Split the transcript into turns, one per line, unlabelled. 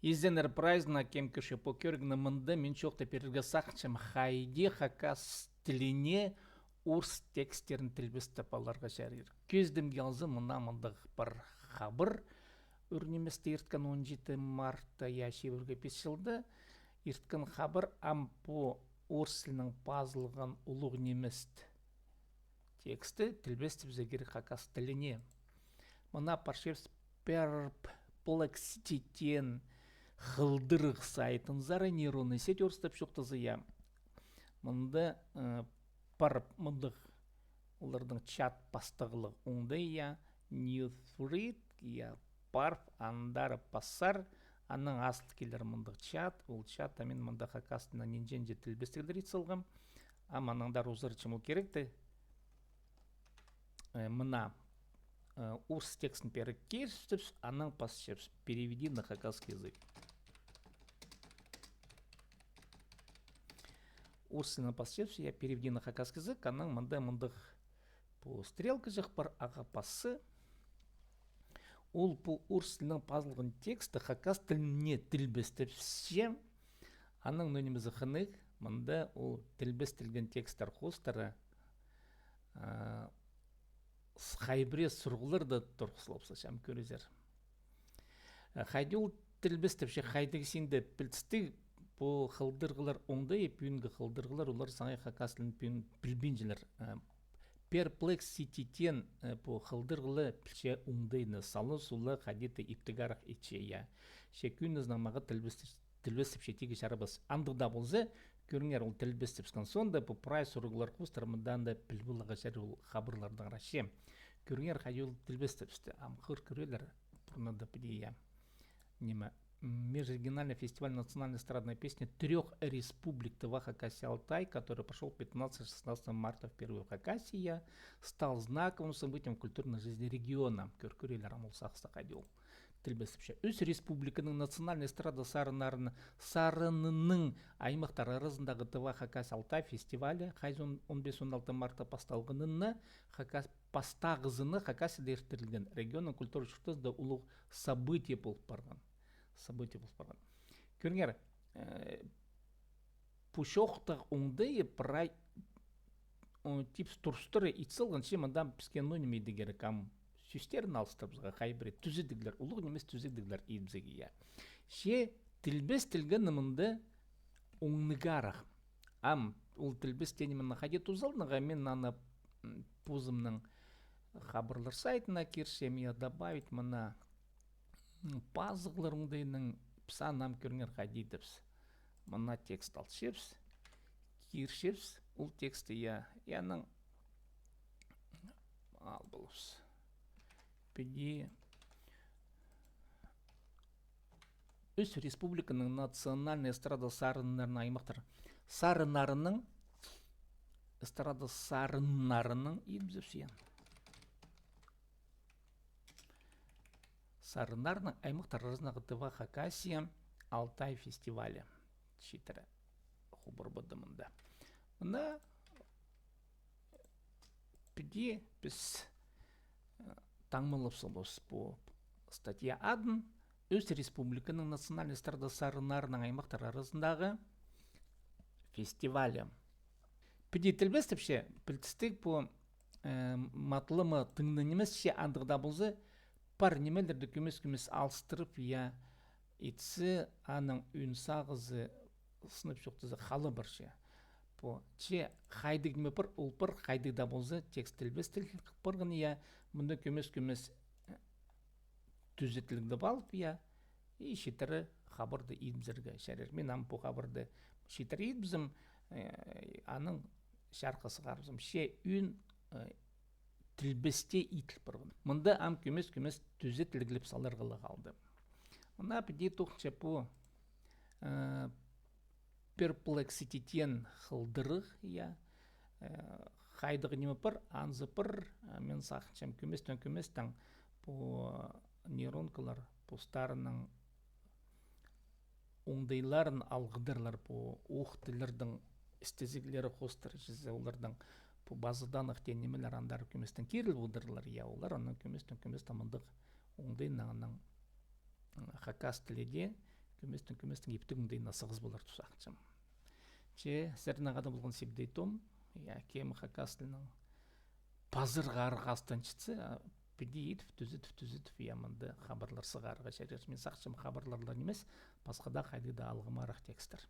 Изенер праздна кем кеше покергна мында мен чокта перерге сақчым хайди хакас тіліне урс текстерін тілбесті паларға шәрір. Көздім gelзі мына мындық бір хабыр үрнеместі ерткен 17 мартта яшевірге пешілді. Ерткен хабыр ампо урсілінің пазылған ұлық немест тексті тілбесті бізегері хакас тіліне. Мына паршевс перплекситетен хылдырық сайтын зары нейронный сеть орыстап шоқтызы я. Мында парып мындық олардың чат пастығылық онды я Newsread я парп андары пассар анның асты келер мындық чат. Ол чат амин мында хакастына ненжен жетіл бестігілер етсілғым. Аманыңдар ұзыр чымыл керекті. Мына урс текстін перекерстіпс, анның пасшепс переведи на хакасский язык. Урсына пасшепс я переведи на хакасский язык, анның мындық по стрелка жақ бар аға пасы. Ол по урсының пазылған тексті хакас тіліне тілбестіпсе, анның нөнімізі қынық, мында ол тілбестілген текстер қостары хайбре сұрғылырды тұрқысылапса шам көрезер. Хайди ол тілбестіпше хайдығысында білтісті бұл қылдырғылар оңды епүйінгі қылдырғылар олар саңай хакас тілін білбенжілер. Перплекситетен бұл қылдырғылы пілше оңдайны салы сұлы қадеті иптігарық етше я. Шекүйініздің маға тілбестіпше тегі шарабас андығда болзы, көріңер ол тілбестіпскен сонда бұл прай сұрғылар қостарымыдан да білбіліға жәрі ол қабырлардың рашы. Көріңер қайы ол тілбестіпсті. Амқыр көрелер бұрнады біле я. Межрегиональный фестиваль национальной эстрадной песни 3 республик в Хакасии Алтай, который прошел 15-16 марта в первой Хакасии, стал знаковым событием культурной жизни региона. Көркөрелер амулсақсы қадел. Тілбесіпше. Үс республиканың национальный эстрада сарынының аймақтары арасындағы ТВ Хакасия Алтай фестивалі 15-16 марта басталғанына пастағызыны Хакасияда ертірілген регионның культура шұртызда ұлық событие болып барған. Көріңер, пұшоқтық оңды прай типс тұрстыры итсылған ше мадам піскен нөнімейді кері кам сүстерін алыстырбызға қайбірі түзедігілер, ұлық немес түзедігілер ебзеге я. Ше тілбес тілген нымынды оңныгарақ. Ол тілбес тенімінің қадет ұзалдыға мен наны пузымның қабырлар сайтына керсем я добавить мына пазығылар оңдайының псанам көріңер қадетіпс. Мына текст алшепс, кершепс, ол тексті яның ал болыс. Педи Үс республиканың национальный эстрада сарынарының аймақтар. Сарынарының эстрада сарынарының ебзіпсен. Сарынарының аймақтар арасындағы ТВ Хакасия Алтай фестивалі. Шетірі құбыр бұдымында. Мұнда педи біз таңмылып солыс по статья 1 Үс республиканың национальный эстрада сарынарының аймақтар арасындағы фестивалі. Педи тілбестіпше білтістік по матлымы тыңдынымызше андығда болзы пар немелерді көмес алыстырып я етсі аның үн сағызы сынып жоқтызы қалы бірше. Че қайдық неме пыр, ол пыр қайдықда болзы текст тілбестіл пырғын я мұнда көмес түзетілігді балып я и шетірі қабырды идімзіргі шәрер. Мен ампу қабырды шетірі идімзім аның шарқысы қарбызым. Ше үн тілбесте итіл пырғын. Мұнда ам көмес түзетілігіліп салырғылы қалды. Мұна піде тоқча по перплекситетен қылдырық я қайдығы неме пыр, анзы пыр, мен сақыншам көместен по нейронкалар постарының оңдайларын алғыдырлар по оқтылардың істезіглері қостыр жезе олардың по базадан ақтен немелер андар көместен керіл бұдырлар я олар анның көместен мұндық оңдайнағының хакас тіледе Көместің ептігіңдей насығыз болар тұсақчым. Че, сәрін ағады болған себдейтім, кем хакастылының пазыр ғарғы астанчысы, бедейтіп, түзітіп, ямынды хабарлар сығарға шәрер. Мен сақчым хабарларлар емес, басқада қайды да алғымарақ текстер.